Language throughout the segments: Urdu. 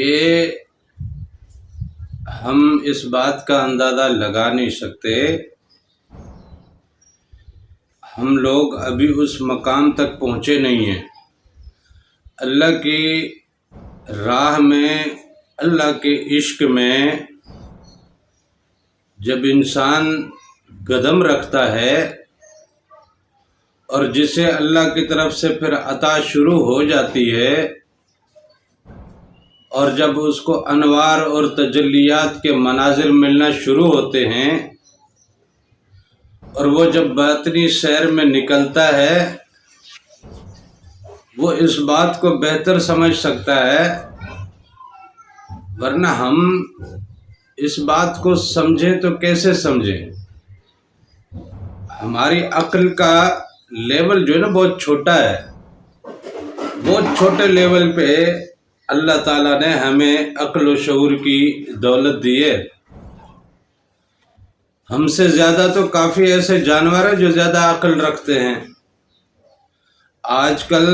یہ ہم اس بات کا اندازہ لگا نہیں سکتے، ہم لوگ ابھی اس مقام تک پہنچے نہیں ہیں۔ اللہ کی راہ میں، اللہ کے عشق میں جب انسان قدم رکھتا ہے اور جسے اللہ کی طرف سے پھر عطا شروع ہو جاتی ہے، اور جب اس کو انوار اور تجلیات کے مناظر ملنا شروع ہوتے ہیں، اور وہ جب باطنی سیر میں نکلتا ہے، وہ اس بات کو بہتر سمجھ سکتا ہے، ورنہ ہم اس بات کو سمجھیں تو کیسے سمجھیں؟ ہماری عقل کا لیول جو ہے نا بہت چھوٹا ہے۔ بہت چھوٹے لیول پہ اللہ تعالیٰ نے ہمیں عقل و شعور کی دولت دی ہے۔ ہم سے زیادہ تو کافی ایسے جانور ہیں جو زیادہ عقل رکھتے ہیں۔ آج کل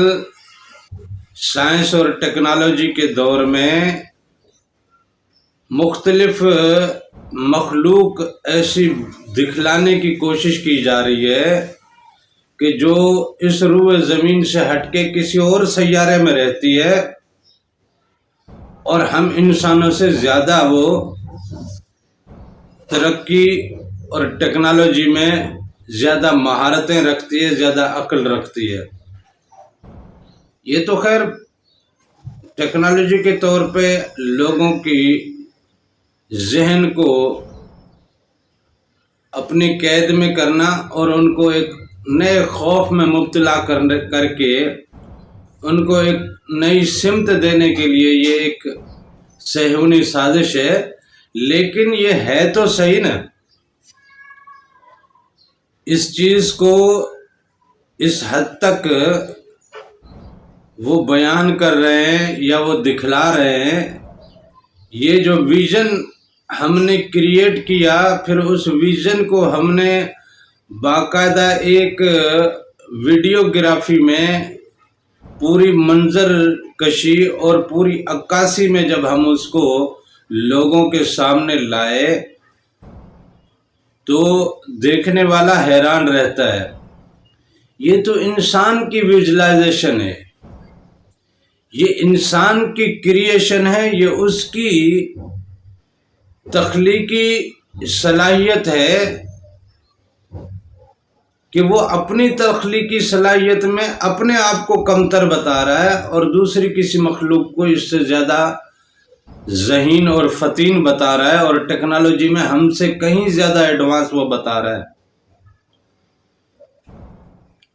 سائنس اور ٹیکنالوجی کے دور میں مختلف مخلوق ایسی دکھلانے کی کوشش کی جا رہی ہے کہ جو اس روئے زمین سے ہٹ کے کسی اور سیارے میں رہتی ہے، اور ہم انسانوں سے زیادہ وہ ترقی اور ٹیکنالوجی میں زیادہ مہارتیں رکھتی ہے، زیادہ عقل رکھتی ہے۔ یہ تو خیر ٹیکنالوجی کے طور پہ لوگوں کی ذہن کو اپنی قید میں کرنا اور ان کو ایک نئے خوف میں مبتلا کر کے ان کو ایک نئی سمت دینے کے لیے یہ ایک صہیونی سازش ہے، لیکن یہ ہے تو صحیح نا۔ اس چیز کو اس حد تک وہ بیان کر رہے ہیں یا وہ دکھلا رہے ہیں، یہ جو ویژن ہم نے کریٹ کیا، پھر اس ویژن کو ہم نے باقاعدہ ایک ویڈیوگرافی میں پوری منظر کشی اور پوری عکاسی میں جب ہم اس کو لوگوں کے سامنے لائے تو دیکھنے والا حیران رہتا ہے۔ یہ تو انسان کی ویژوائزیشن ہے، یہ انسان کی کریشن ہے، یہ اس کی تخلیقی صلاحیت ہے کہ وہ اپنی تخلیقی صلاحیت میں اپنے آپ کو کمتر بتا رہا ہے اور دوسری کسی مخلوق کو اس سے زیادہ ذہین اور فطین بتا رہا ہے، اور ٹیکنالوجی میں ہم سے کہیں زیادہ ایڈوانس وہ بتا رہا ہے۔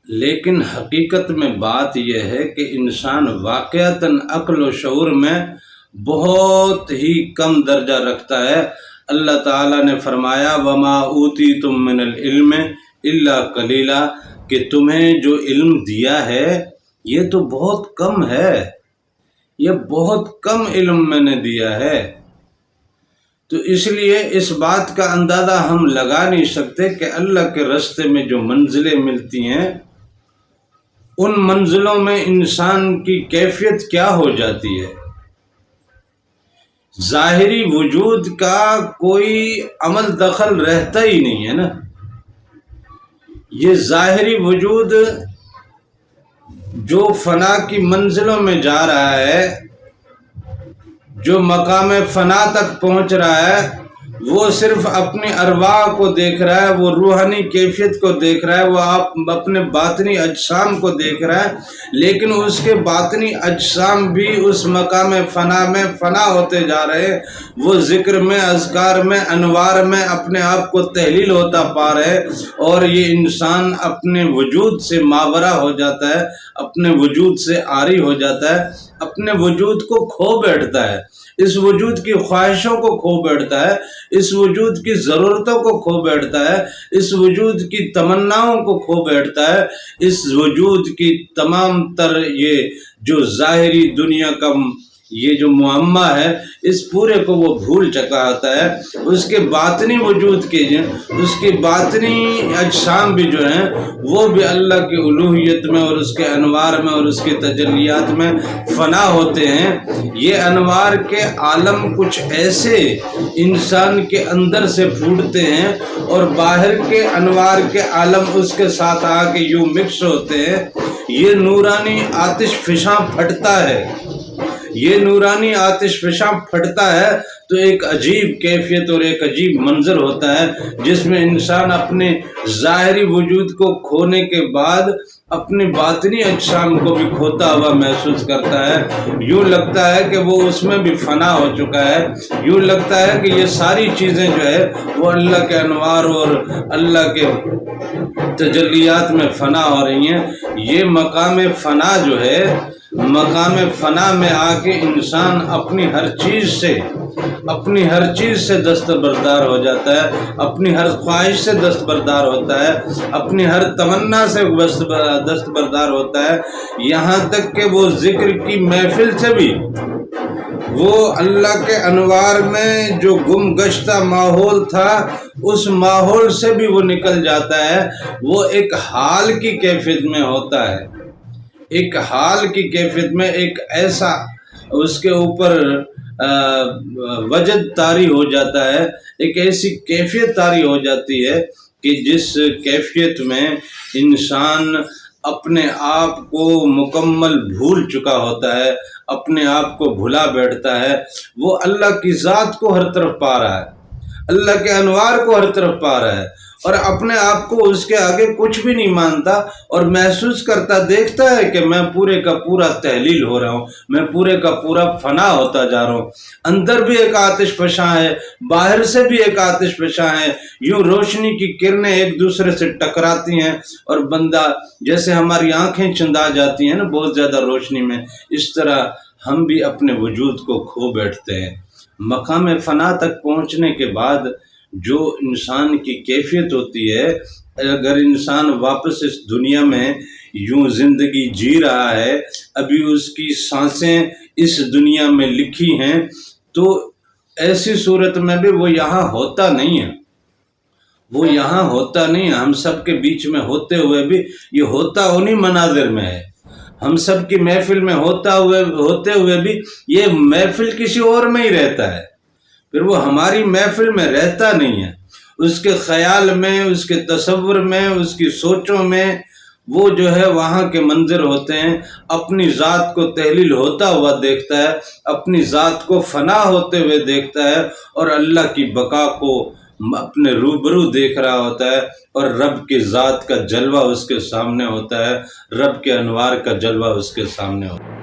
لیکن حقیقت میں بات یہ ہے کہ انسان واقعتاً عقل و شعور میں بہت ہی کم درجہ رکھتا ہے۔ اللہ تعالیٰ نے فرمایا وَمَا أُوتِيتُم مِّنَ الْعِلْمِ إِلَّا قَلِيلًا، کہ تمہیں جو علم دیا ہے یہ تو بہت کم ہے، یہ بہت کم علم میں نے دیا ہے۔ تو اس لیے اس بات کا اندازہ ہم لگا نہیں سکتے کہ اللہ کے راستے میں جو منزلیں ملتی ہیں، ان منزلوں میں انسان کی کیفیت کیا ہو جاتی ہے۔ ظاہری وجود کا کوئی عمل دخل رہتا ہی نہیں ہے نا۔ یہ ظاہری وجود جو فنا کی منزلوں میں جا رہا ہے، جو مقام فنا تک پہنچ رہا ہے، وہ صرف اپنی ارواح کو دیکھ رہا ہے، وہ روحانی کیفیت کو دیکھ رہا ہے، وہ اپنے باطنی اجسام کو دیکھ رہا ہے، لیکن اس کے باطنی اجسام بھی اس مقام فنا میں فنا ہوتے جا رہے ہیں۔ وہ ذکر میں، اذکار میں، انوار میں اپنے آپ کو تحلیل ہوتا پا رہے، اور یہ انسان اپنے وجود سے ماورا ہو جاتا ہے، اپنے وجود سے عاری ہو جاتا ہے، اپنے وجود کو کھو بیٹھتا ہے، اس وجود کی خواہشوں کو کھو بیٹھتا ہے، اس وجود کی ضرورتوں کو کھو بیٹھتا ہے، اس وجود کی تمناؤں کو کھو بیٹھتا ہے، اس وجود کی تمام تر یہ جو ظاہری دنیا کا یہ جو معمہ ہے اس پورے کو وہ بھول چکا ہوتا ہے. اس کے باطنی وجود کے اس کی باطنی اجسام بھی جو ہیں وہ بھی اللہ کی الوہیت میں اور اس کے انوار میں اور اس کی تجلیات میں فنا ہوتے ہیں. یہ انوار کے عالم کچھ ایسے انسان کے اندر سے پھوٹتے ہیں اور باہر کے انوار کے عالم اس کے ساتھ آ کے یوں مکس ہوتے ہیں. یہ نورانی آتش فشاں پھٹتا ہے. یہ نورانی آتش فشاں پھٹتا ہے تو ایک عجیب کیفیت اور ایک عجیب منظر ہوتا ہے جس میں انسان اپنے ظاہری وجود کو کھونے کے بعد اپنی باطنی اجسام کو بھی کھوتا ہوا محسوس کرتا ہے. یوں لگتا ہے کہ وہ اس میں بھی فنا ہو چکا ہے. یوں لگتا ہے کہ یہ ساری چیزیں جو ہے وہ اللہ کے انوار اور اللہ کے تجلیات میں فنا ہو رہی ہیں. یہ مقام فنا جو ہے، مقام فنا میں آ کے انسان اپنی ہر چیز سے دستبردار ہو جاتا ہے، اپنی ہر خواہش سے دستبردار ہوتا ہے، اپنی ہر تمنا سے دستبردار ہوتا ہے. یہاں تک کہ وہ ذکر کی محفل سے بھی، وہ اللہ کے انوار میں جو گم گشتہ ماحول تھا اس ماحول سے بھی وہ نکل جاتا ہے. وہ ایک حال کی کیفیت میں ہوتا ہے، ایک حال کی کیفیت میں ایک ایسا اس کے اوپر وجد طاری ہو جاتا ہے، ایک ایسی کیفیت طاری ہو جاتی ہے کہ جس کیفیت میں انسان اپنے آپ کو مکمل بھول چکا ہوتا ہے، اپنے آپ کو بھلا بیٹھتا ہے. وہ اللہ کی ذات کو ہر طرف پا رہا ہے، اللہ کے انوار کو ہر طرف پا رہا ہے اور اپنے آپ کو اس کے آگے کچھ بھی نہیں مانتا اور محسوس کرتا، دیکھتا ہے کہ میں پورے کا پورا تحلیل ہو رہا ہوں، میں پورے کا پورا فنا ہوتا جا رہا ہوں. اندر بھی ایک آتش فشاں ہے، باہر سے بھی ایک آتش فشاں ہے. یوں روشنی کی کرنیں ایک دوسرے سے ٹکراتی ہیں اور بندہ جیسے ہماری آنکھیں چندا جاتی ہیں نا بہت زیادہ روشنی میں، اس طرح ہم بھی اپنے وجود کو کھو بیٹھتے ہیں. مقام فنا تک پہنچنے کے بعد جو انسان کی کیفیت ہوتی ہے، اگر انسان واپس اس دنیا میں یوں زندگی جی رہا ہے، ابھی اس کی سانسیں اس دنیا میں لکھی ہیں، تو ایسی صورت میں بھی وہ یہاں ہوتا نہیں ہے. وہ یہاں ہوتا نہیں ہے. ہم سب کے بیچ میں ہوتے ہوئے بھی یہ ہوتا انہی مناظر میں ہے. ہم سب کی محفل میں ہوتے ہوئے بھی یہ محفل کسی اور میں ہی رہتا ہے. پھر وہ ہماری محفل میں رہتا نہیں ہے. اس کے خیال میں، اس کے تصور میں، اس کی سوچوں میں وہ جو ہے وہاں کے منظر ہوتے ہیں. اپنی ذات کو تحلیل ہوتا ہوا دیکھتا ہے، اپنی ذات کو فنا ہوتے ہوئے دیکھتا ہے اور اللہ کی بقا کو اپنے روبرو دیکھ رہا ہوتا ہے اور رب کی ذات کا جلوہ اس کے سامنے ہوتا ہے، رب کے انوار کا جلوہ اس کے سامنے ہوتا ہے.